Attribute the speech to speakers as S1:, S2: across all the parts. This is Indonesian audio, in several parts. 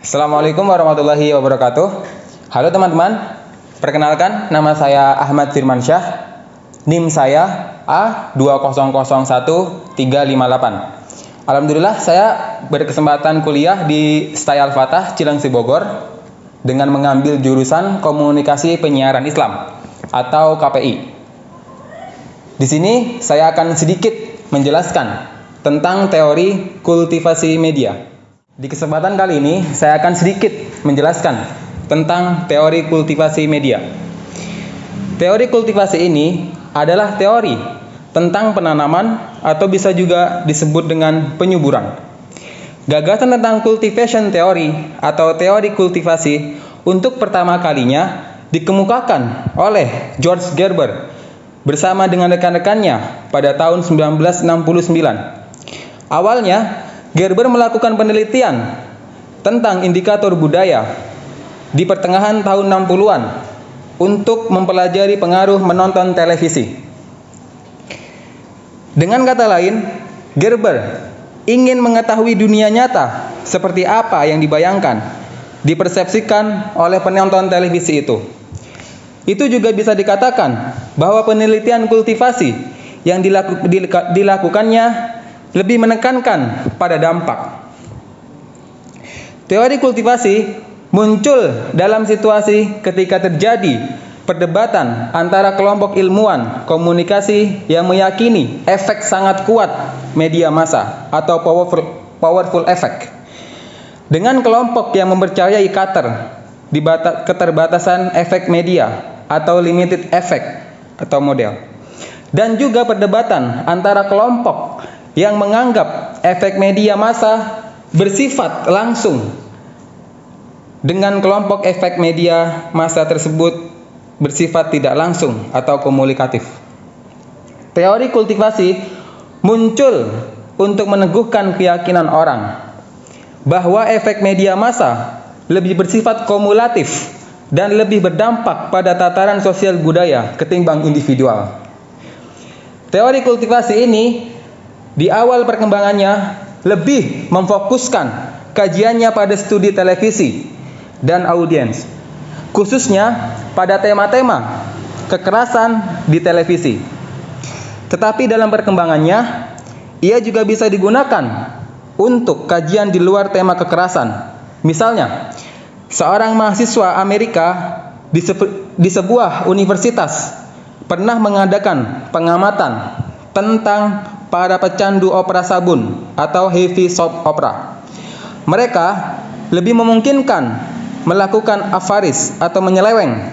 S1: Assalamualaikum warahmatullahi wabarakatuh. Halo teman-teman, perkenalkan nama saya Ahmad Firmansyah. NIM saya A2001358. Alhamdulillah saya berkesempatan kuliah di STAI Al-Fatah Cilengsi Bogor dengan mengambil jurusan Komunikasi Penyiaran Islam atau KPI. Di sini saya akan sedikit menjelaskan tentang teori kultivasi media. Di kesempatan kali ini, saya akan sedikit menjelaskan tentang teori kultivasi media. Teori kultivasi ini adalah teori tentang penanaman atau bisa juga disebut dengan penyuburan. Gagasan tentang cultivation theory atau teori kultivasi untuk pertama kalinya dikemukakan oleh George Gerber bersama dengan rekan-rekannya pada tahun 1969. Awalnya, Gerber melakukan penelitian tentang indikator budaya di pertengahan tahun 60-an untuk mempelajari pengaruh menonton televisi. Dengan kata lain, Gerber ingin mengetahui dunia nyata seperti apa yang dibayangkan, dipersepsikan oleh penonton televisi itu. Itu juga bisa dikatakan bahwa penelitian kultivasi yang dilakukannya lebih menekankan pada dampak. Teori kultivasi muncul dalam situasi ketika terjadi perdebatan antara kelompok ilmuwan komunikasi yang meyakini efek sangat kuat media massa atau powerful effect dengan kelompok yang mempercayai keterbatasan efek media atau limited effect atau model, dan juga perdebatan antara kelompok yang menganggap efek media massa bersifat langsung dengan kelompok efek media massa tersebut bersifat tidak langsung atau komunikatif. Teori kultivasi muncul untuk meneguhkan keyakinan orang bahwa efek media massa lebih bersifat kumulatif dan lebih berdampak pada tataran sosial budaya ketimbang individual. Teori kultivasi ini di awal perkembangannya lebih memfokuskan kajiannya pada studi televisi dan audiens, khususnya pada tema-tema kekerasan di televisi. Tetapi dalam perkembangannya, ia juga bisa digunakan untuk kajian di luar tema kekerasan. Misalnya, seorang mahasiswa Amerika di sebuah universitas pernah mengadakan pengamatan tentang para pecandu opera sabun atau heavy soap opera. Mereka lebih memungkinkan melakukan avaris atau menyeleweng,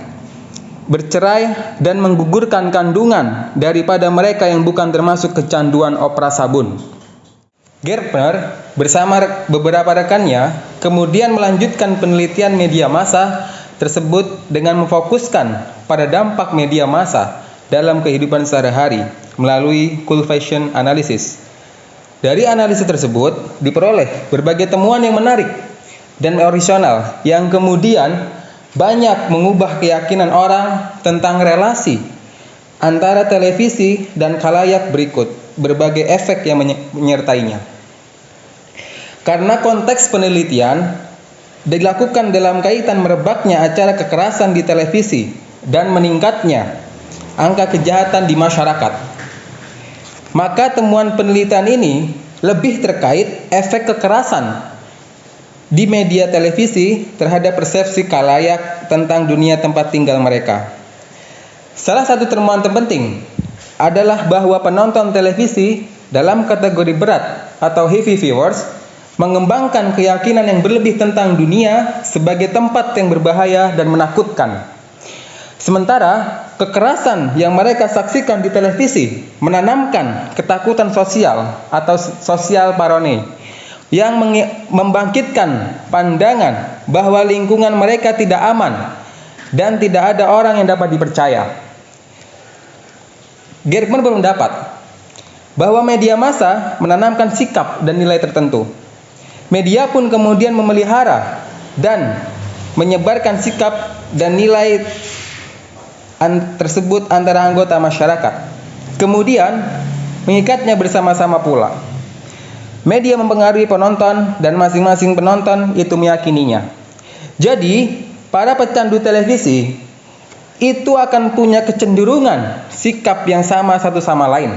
S1: bercerai dan menggugurkan kandungan daripada mereka yang bukan termasuk kecanduan opera sabun. Gerber bersama beberapa rekannya kemudian melanjutkan penelitian media massa tersebut dengan memfokuskan pada dampak media massa dalam kehidupan sehari-hari melalui cultivation analysis. Dari analisis tersebut diperoleh berbagai temuan yang menarik dan original yang kemudian banyak mengubah keyakinan orang tentang relasi antara televisi dan khalayak berikut berbagai efek yang menyertainya. Karena konteks penelitian dilakukan dalam kaitan merebaknya acara kekerasan di televisi dan meningkatnya angka kejahatan di masyarakat, maka temuan penelitian ini lebih terkait efek kekerasan di media televisi terhadap persepsi khalayak tentang dunia tempat tinggal mereka. Salah satu temuan terpenting adalah bahwa penonton televisi dalam kategori berat atau heavy viewers mengembangkan keyakinan yang berlebih tentang dunia sebagai tempat yang berbahaya dan menakutkan. Sementara kekerasan yang mereka saksikan di televisi menanamkan ketakutan sosial atau sosial paranoid yang membangkitkan pandangan bahwa lingkungan mereka tidak aman dan tidak ada orang yang dapat dipercaya. Gerber berpendapat bahwa media massa menanamkan sikap dan nilai tertentu. Media pun kemudian memelihara dan menyebarkan sikap dan nilai tersebut antara anggota masyarakat, kemudian mengikatnya bersama-sama pula. Media mempengaruhi penonton dan masing-masing penonton itu meyakininya. Jadi, para pecandu televisi itu akan punya kecenderungan sikap yang sama satu sama lain.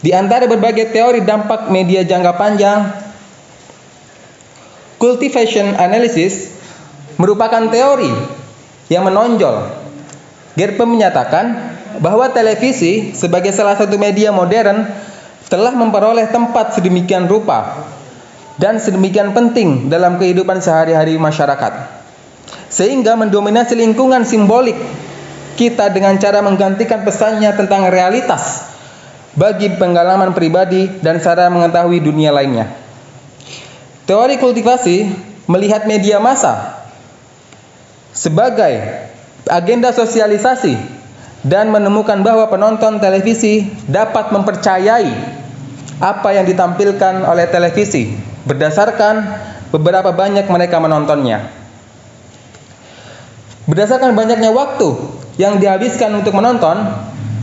S1: Di antara berbagai teori dampak media jangka panjang, cultivation analysis merupakan teori yang menonjol. Gerpe menyatakan bahwa televisi sebagai salah satu media modern telah memperoleh tempat sedemikian rupa dan sedemikian penting dalam kehidupan sehari-hari masyarakat, sehingga mendominasi lingkungan simbolik kita dengan cara menggantikan pesannya tentang realitas bagi pengalaman pribadi dan cara mengetahui dunia lainnya. Teori kultivasi melihat media massa sebagai agenda sosialisasi dan menemukan bahwa penonton televisi dapat mempercayai apa yang ditampilkan oleh televisi berdasarkan beberapa banyak mereka menontonnya. Berdasarkan banyaknya waktu yang dihabiskan untuk menonton,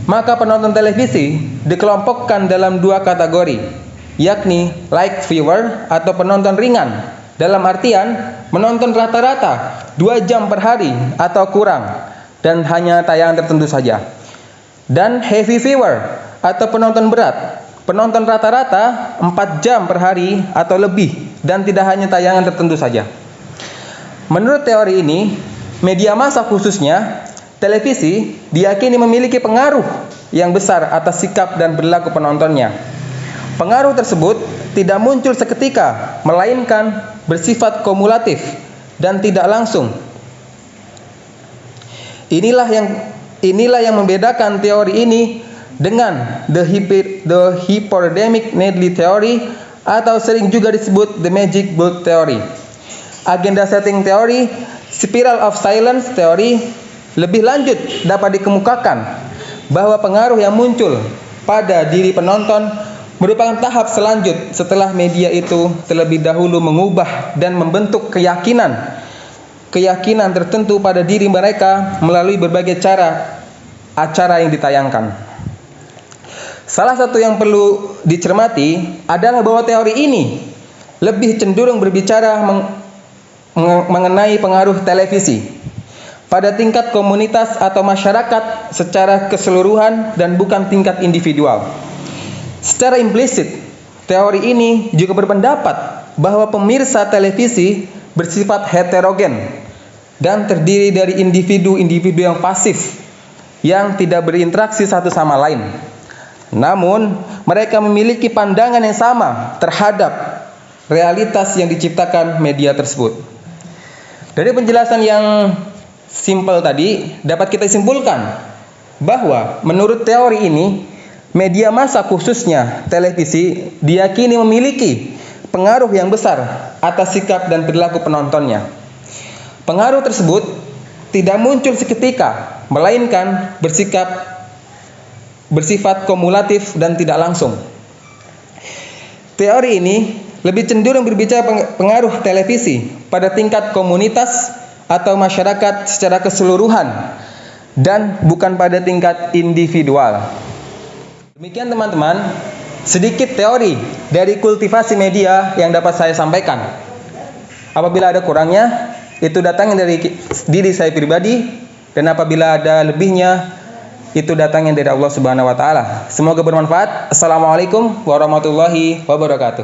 S1: maka penonton televisi dikelompokkan dalam dua kategori, yakni light viewer atau penonton ringan, dalam artian menonton rata-rata 2 jam per hari atau kurang dan hanya tayangan tertentu saja. Dan heavy viewer atau penonton berat, penonton rata-rata 4 jam per hari atau lebih dan tidak hanya tayangan tertentu saja. Menurut teori ini, media massa khususnya televisi diyakini memiliki pengaruh yang besar atas sikap dan perilaku penontonnya. Pengaruh tersebut tidak muncul seketika, melainkan bersifat kumulatif dan tidak langsung. Inilah yang membedakan teori ini dengan the hypodermic needle theory atau sering juga disebut the magic bullet theory. Agenda setting theory, spiral of silence theory lebih lanjut dapat dikemukakan bahwa pengaruh yang muncul pada diri penonton merupakan tahap selanjut setelah media itu terlebih dahulu mengubah dan membentuk keyakinan tertentu pada diri mereka melalui berbagai acara yang ditayangkan. Salah satu yang perlu dicermati adalah bahwa teori ini lebih cenderung berbicara mengenai pengaruh televisi pada tingkat komunitas atau masyarakat secara keseluruhan dan bukan tingkat individual. Secara implisit, teori ini juga berpendapat bahwa pemirsa televisi bersifat heterogen dan terdiri dari individu-individu yang pasif yang tidak berinteraksi satu sama lain. Namun, mereka memiliki pandangan yang sama terhadap realitas yang diciptakan media tersebut. Dari penjelasan yang simpel tadi, dapat kita simpulkan bahwa menurut teori ini, media massa khususnya televisi diyakini memiliki pengaruh yang besar atas sikap dan perilaku penontonnya. Pengaruh tersebut tidak muncul seketika, melainkan bersifat kumulatif dan tidak langsung. Teori ini lebih cenderung berbicara pengaruh televisi pada tingkat komunitas atau masyarakat secara keseluruhan dan bukan pada tingkat individual. Demikian teman-teman, sedikit teori dari kultivasi media yang dapat saya sampaikan. Apabila ada kurangnya, itu datangnya dari diri saya pribadi, dan apabila ada lebihnya, itu datangnya dari Allah Subhanahu wa taala. Semoga bermanfaat. Assalamualaikum warahmatullahi wabarakatuh.